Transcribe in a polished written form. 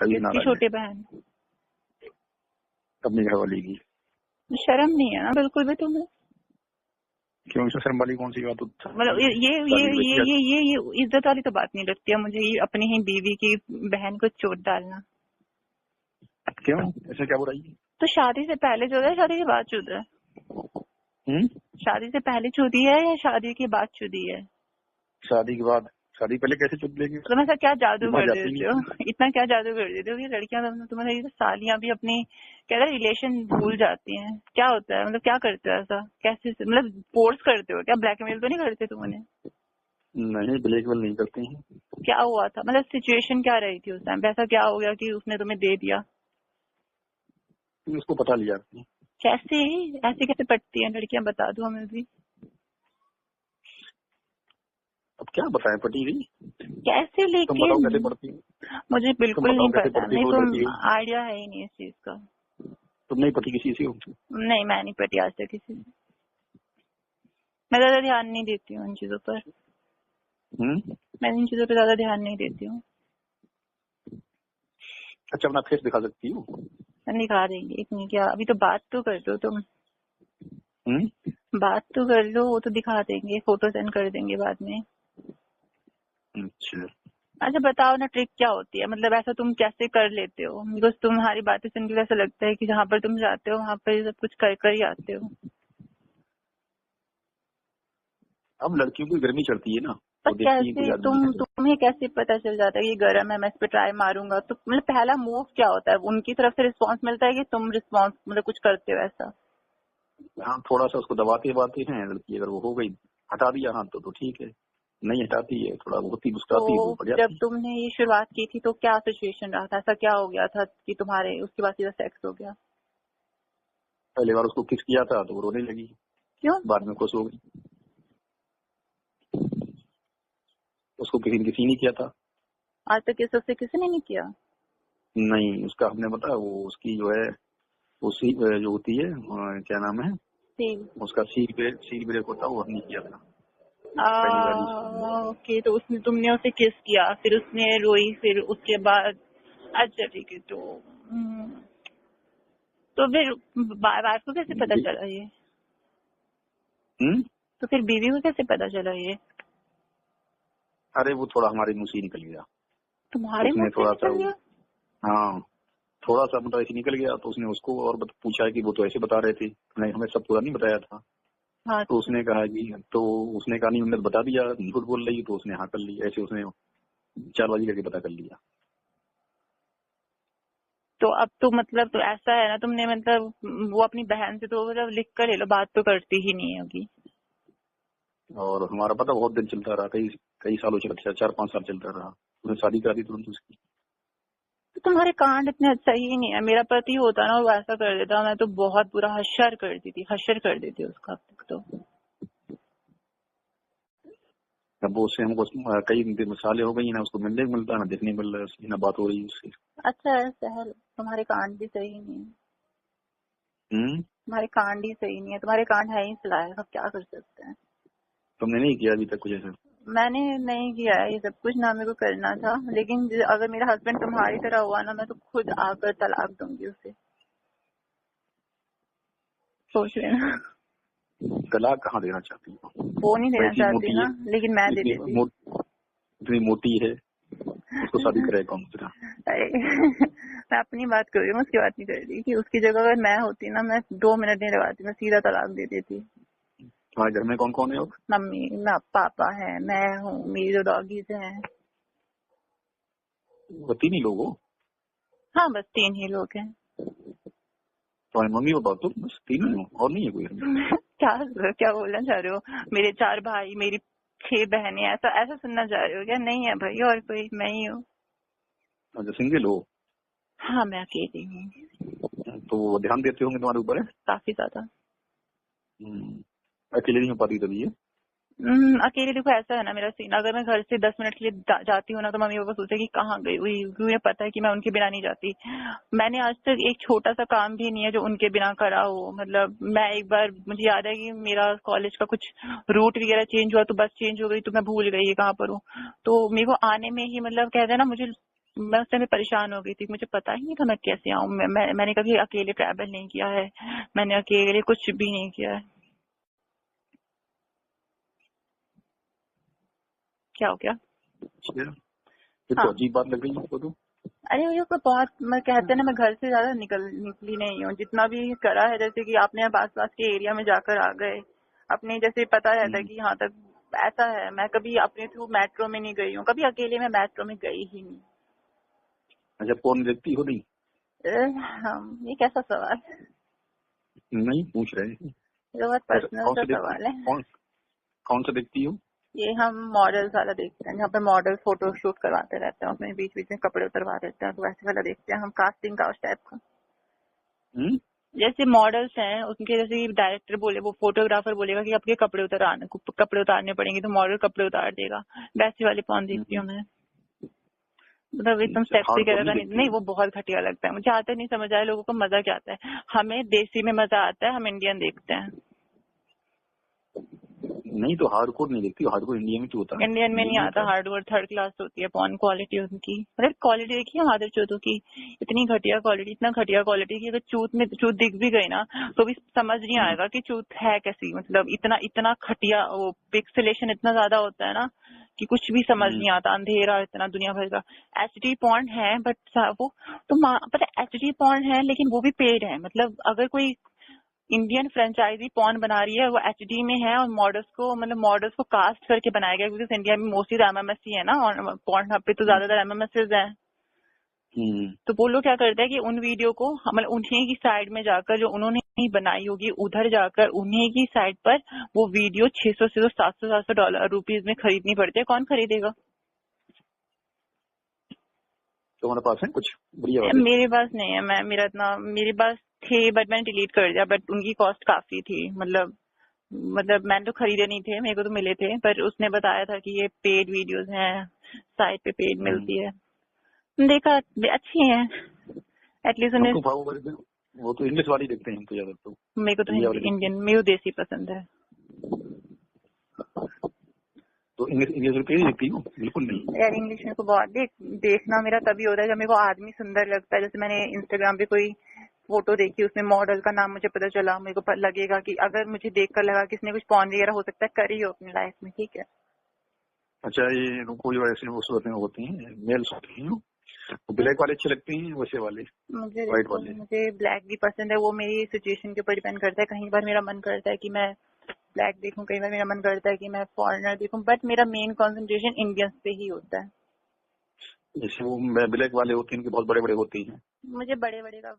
कभी किसकी नाराज है छोटी बहन? अपनी घर वाली की। शर्म नहीं है ना बिल्कुल भी तुम्हें? क्यों, इसमें शर्म वाली कौन सी बात मतलब है? ये इज्जत वाली तो बात नहीं लगती है मुझे, ये अपनी ही बीवी की बहन को चोट डालना। क्यों, ऐसे क्या बुराई है? तो शादी से पहले चुदा है, शादी के बाद चुदा है? शादी से पहले चुदी है या शादी के बाद चुदी है? शादी के बाद। शादी पहले कैसे चुद लेगी? तुम ऐसा क्या जादू दिमाग कर जाती देते हो? नहीं। इतना क्या जादू कर देते हो कि लड़कियां तुम्हारी सालियां भी अपनी क्या रिलेशन भूल जाती हैं? क्या होता है, मतलब क्या करते हो ऐसा? कैसे मतलब फोर्स करते हो क्या? ब्लैकमेल तो नहीं करते तुम उन्हें? नहीं, ब्लैकमेल नहीं करते हैं। क्या हुआ था, मतलब सिचुएशन क्या रही थी उस टाइम? ऐसा क्या हो गया कि उसने तुम्हें दे दिया? उसको पटा लिया आपने। कैसे? ऐसे कैसे पटती हैं लड़कियां, बता दो हमें भी। अब क्या बताएं, पटी गई। कैसे? तुम बताओ कैसे लेकिन पड़ती है? मुझे तुम बिल्कुल बताओ नहीं कैसे पता, पड़ती है, नहीं वो तुम लड़की हो। आइडिया है ही नहीं इस चीज का। तुम नहीं पटी किसी से हो? नहीं, मैं नहीं पटी आज तक किसी से। मैं ज्यादा ध्यान नहीं देती हूँ इन चीजों पर। मैं इन चीजों पर ज्यादा ध्यान नहीं देती हूँ। अच्छा, अपना फेस दिखा सकती हो? दिखा देंगे, इतनी क्या, अभी तो बात तो कर लो तुम। हम्म। बात तो कर लो, वो तो दिखा देंगे, फोटो सेंड कर देंगे बाद में। अच्छा। अच्छा बताओ ना, ट्रिक क्या होती है? मतलब ऐसा तुम कैसे कर लेते हो? बिकॉज तुम्हारी बातें सुन के ऐसा लगता है कि जहाँ पर तुम जाते हो वहाँ पर ये सब कुछ कर कर ही आते हो। अब लड़कियों की गर्मी चढ़ती है ना, पर वो देखती है कोई कैसे आदमी है। तुम्हें कैसे पता चल जाता है कि गर्म है, मैं इस पे ट्राई मारूंगा? तो मतलब पहला मूव क्या होता है? उनकी तरफ से रिस्पांस मिलता है कि तुम रिस्पांस मतलब कुछ करते हो ऐसा? हाँ, थोड़ा सा उसको दबाते दबाते हैं लड़की, अगर वो हो गई, हटा दिया हाथ तो ठीक है। नहीं हटाती है, थोड़ा बहुत ही मुस्कुराती है, तो वो बढ़ जब जाती है। तुमने ये शुरुआत की थी तो क्या सिचुएशन रहा था? ऐसा क्या हो गया था कि तुम्हारे उसके बाद सीधा सेक्स हो गया? पहली बार उसको किस किया था तो वो रोने लगी, क्यों? बाद में खुश हो गई। उसको किसी ने नहीं किया था। आज तक ये सबसे किसी ने नहीं किया? नहीं, उसका हमने बताया, वो उसकी जो है, वो जो होती है, क्या नाम है उसका, सील ब्रेक होता है, वो हमने किया था पहली बार उसको। ओके, तो उसने तुमने उसे किस किया, फिर उसने रोई, फिर उसके बाद? अच्छा ठीक है। तो फिर वाइफ को कैसे पता चला ये? तो फिर बीवी को कैसे पता चला ये? अरे वो थोड़ा हमारे मुंह से ही निकल गया। तुम्हारे मुंह उसने से थोड़ा सा, निकल गया? हाँ, थोड़ा सा मतलब ऐसे निकल गया, तो उसने उसको और पूछा कि वो तो ऐसे बता रहे थे, नहीं हमें सब पूरा नहीं बताया था। हाँ। तो उसने कहा नहीं, हमने बता दिया, झूठ बोल रही, तो उसने हाँ कर ली, ऐसे उसने चालबाजी करके पता कर लिया। तो अब तो मतलब तो ऐसा है ना, तुमने मतलब वो अपनी बहन से तो मतलब लिख कर ले लो, बात तो करती ही नहीं होगी। और हमारा पता बहुत दिन चलता रहा, कई कई सालों चलता, 4-5 साल चलता रहा। उसने शादी करा दी तुरंत उसकी। तो तुम्हारे कांड इतने सही ही नहीं है। मेरा पति होता ना वो ऐसा कर देता, मैं तो बहुत बुरा हशर कर देती, हशर कर देती उसका अब तक तो। अब वो उससे हमको कई सालें हो गई ना, उसको मिलने को मिलता है ना, देखने को मिल रहा है उसकी, ना बात हो रही है उससे। अच्छा है सहल, तुम्हारे कांड भी सही नहीं है। तुम्हारे कांड ही सही नहीं है, तुम्हारे कांड है ही सलाह, अब क्या कर सकते हैं। तुमने नहीं किया अभी तक कुछ ऐसा? मैंने नहीं किया है ये सब कुछ, ना मेरे को करना था, लेकिन अगर मेरा हस्बैंड तुम्हारी तरह हुआ ना, मैं तो खुद आकर तलाक दूंगी उसे। सोच लेना। तलाक कहाँ देना चाहती हो? वो नहीं देना वैसी चाहती मोटी ना, है, लेकिन मैं दे इतनी देती। इतनी मोटी है, उसको शादी करे कौन सा? अरे मैं अपनी बात कर रही हूँ, उसकी बात नहीं कर रही। कि उसकी जगह अगर मैं होती ना, मैं 2 मिनट नहीं लगाती, मैं सीधा तलाक दे देती। तुम्हारे घर में कौन कौन है और? मम्मी, पापा है, मैं हूँ, मेरी 2 डॉगीज हैं। वो 3 ही लोग हो? हाँ, बस 3 ही लोग हैं। तुम्हारी मम्मी और बात, तो बस 3 ही हो, और नहीं है कोई घर में? क्या क्या बोलना चाह रहे हो? मेरे 4 भाई, मेरी 6 बहनें, ऐसा ऐसा सुनना चाह रहे हो क्या? नहीं है भाई, और कोई, मैं ही हूँ। अच्छा, सिंगल हो? हाँ, मैं अकेली हूँ। तो वो ध्यान देते होंगे तुम्हारे ऊपर है? काफी ज्यादा। अकेले नहीं हो पाती तभी है? अकेले देखो ऐसा है ना मेरा सीन, अगर मैं घर से 10 मिनट के लिए जाती हूँ ना, तो मम्मी पापा सोचते हैं कि कहाँ गई हुई, क्योंकि मुझे पता है कि मैं उनके बिना नहीं जाती। मैंने आज तक एक छोटा सा काम भी नहीं है जो उनके बिना करा हो। मतलब मैं एक बार, मुझे याद है कि मेरा कॉलेज का कुछ रूट वगैरह चेंज हुआ, तो बस चेंज हो गई, तो मैं भूल गई कहाँ पर हूँ। तो मेरे को आने में ही मतलब कहते हैं ना, मुझे मैं उस टाइम परेशान हो गई थी, मुझे पता ही नहीं था मैं कैसे आऊँ। मैंने कभी अकेले ट्रैवल नहीं किया है, मैंने अकेले कुछ भी नहीं किया है। क्या हो गया? ये तो अजीब बात लग रही है आपको तो। अरे ये तो बहुत, मैं कहते ना मैं घर से ज्यादा निकली नहीं हूँ। जितना भी करा है, जैसे कि आपने आस पास के एरिया में जाकर आ गए, अपने जैसे पता रहता है कि यहाँ तक ऐसा है। मैं कभी अपने थ्रू मेट्रो में नहीं गई हूँ, कभी अकेले में मेट्रो में गई ही नहीं। अच्छा, कौन देखती हो? नहीं ये कैसा सवाल? नहीं पूछ रहे हैं, बहुत पर्सनल सा सवाल है। कौन सा देखती हो? ये हम मॉडल्स वाला देखते हैं, जहाँ पे मॉडल फोटो शूट करवाते रहते हैं, उसमें बीच बीच में कपड़े उतरवा देते हैं, तो वैसे वाला देखते हैं हम, कास्टिंग का उस टाइप का। जैसे मॉडल्स हैं उनके, जैसे डायरेक्टर बोले, वो फोटोग्राफर बोलेगा कि आपके कपड़े उतारने पड़ेंगे, तो मॉडल कपड़े उतार देगा, वैसे वाले पॉर्न देखती हूँ मैं। मतलब एकदम सेक्सी करेगा नहीं, वो बहुत घटिया लगता है मुझे। आता नहीं समझ आया लोगों को मजा क्या आता है। हमें देसी में मजा आता है, हम इंडियन देखते हैं। नहीं तो हार्डकोर नहीं देखती, हार्डकोर इंडिया में क्यों होता है? इंडियन में नहीं आता हार्डकोर, थर्ड क्लास होती है पॉर्न क्वालिटी उनकी। मतलब क्वालिटी देखी है माधव चौधरी की, इतनी घटिया क्वालिटी, इतना घटिया क्वालिटी की अगर चूत दिख भी गई ना तो भी समझ नहीं आएगा कि चूत है कैसी। मतलब इतना घटिया, वो पिक्सेलेशन इतना ज्यादा होता है ना कि कुछ भी समझ नहीं आता, अंधेरा इतना दुनिया भर का। एचडी पॉर्न है बट वो तो पता है एचडी पॉर्न है, लेकिन वो भी पेड है। मतलब अगर कोई इंडियन फ्रेंचाइजी पॉर्न बना रही है, वो एचडी में है, और मॉडल्स को कास्ट करके बनाया गया, क्योंकि इंडिया में मोस्टली एमएमएस ही है ना, और पॉर्न हब पे तो ज्यादातर एमएमएस हैं। तो वो लोग क्या करते हैं कि उन वीडियो को मतलब उन्हीं की साइड में जाकर, जो उन्होंने ही बनाई होगी, उधर जाकर उन्हीं की साइड पर वो वीडियो 600 से $700 रुपीज में खरीदनी पड़ती है। कौन खरीदेगा? तुम्हारे पास है कुछ बढ़िया? मेरे पास नहीं है, मेरे पास थे बट मैंने डिलीट कर दिया। बट उनकी कॉस्ट काफी थी, मतलब मैंने तो खरीदे नहीं थे, मेरे को तो मिले थे, पर उसने बताया था कि ये पेड वीडियोस हैं, साइट पे पेड मिलती है। देखा, अच्छी है एटलीस्ट उन्हें। वो तो इंग्लिश वाली देखते हैं ज्यादा। तो मेरे को तो इंडियन, मेरे को देसी पसंद है। तो इंग्लिश देखती हूँ? बिल्कुल नहीं यार, इंग्लिश मेरे को बहुत देखना मेरा तभी होता है जब मेरे को आदमी सुंदर लगता है। जैसे मैंने इंस्टाग्राम पे कोई फोटो देखी, उसमें मॉडल का नाम मुझे पता चला, मेरे को लगेगा कि अगर मुझे देखकर लगा कि इसने कुछ पॉर्न वगैरह हो सकता है करी हो अपनी लाइफ में, ठीक है। अच्छा, ये कोई ऐसे वो सूरत में होती हैं, मेल्स होती हैं, ब्लैक वाले अच्छे लगते हैं वैसे वाले? मुझे ब्लैक भी पसंद है, वो मेरी सिचुएशन के ऊपर डिपेंड करता है। कहीं बार मेरा मन करता है कि मैं ब्लैक देखूं, कई बार मेरा मन करता है कि मैं फॉरेनर देखूं, बट मेरा मेन कंसंट्रेशन इंडियंस पे ही होता है। जैसे वो ब्लैक वाले होते हैं, इनके बहुत बड़े बड़े होते हैं। मुझे बड़े बड़े का